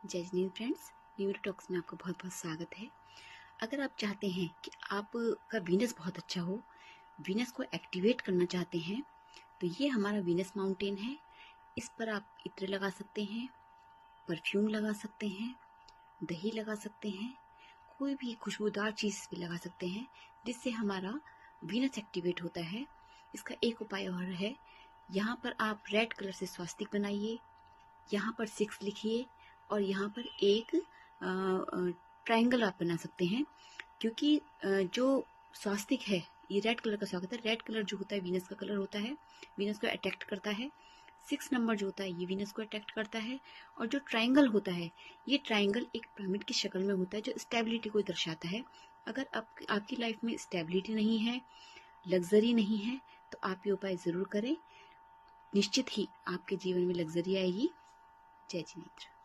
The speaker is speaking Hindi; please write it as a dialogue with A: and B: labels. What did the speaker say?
A: जय जिनेंद्र फ्रेंड्स, न्यूरो टॉक्स में आपका बहुत बहुत स्वागत है। अगर आप चाहते हैं कि आपका वीनस बहुत अच्छा हो, वीनस को एक्टिवेट करना चाहते हैं, तो ये हमारा वीनस माउंटेन है। इस पर आप इत्र लगा सकते हैं, परफ्यूम लगा सकते हैं, दही लगा सकते हैं, कोई भी खुशबूदार चीज़ भी लगा सकते हैं जिससे हमारा वीनस एक्टिवेट होता है। इसका एक उपाय और है, यहाँ पर आप रेड कलर से स्वास्तिक बनाइए, यहाँ पर 6 लिखिए और यहाँ पर एक ट्रायंगल आप बना सकते हैं, क्योंकि जो स्वास्तिक है ये रेड कलर का स्वागत है। रेड कलर जो होता है वीनस का कलर होता है, वीनस को अट्रैक्ट करता है। 6 नंबर जो होता है ये वीनस को अट्रैक्ट करता है। और जो ट्रायंगल होता है, ये ट्रायंगल एक पिरामिड की शक्ल में होता है जो स्टेबिलिटी को दर्शाता है। अगर आपकी लाइफ में स्टेबिलिटी नहीं है, लग्जरी नहीं है, तो आप ये उपाय ज़रूर करें। निश्चित ही आपके जीवन में लग्जरी आएगी। जय जिनेंद्र।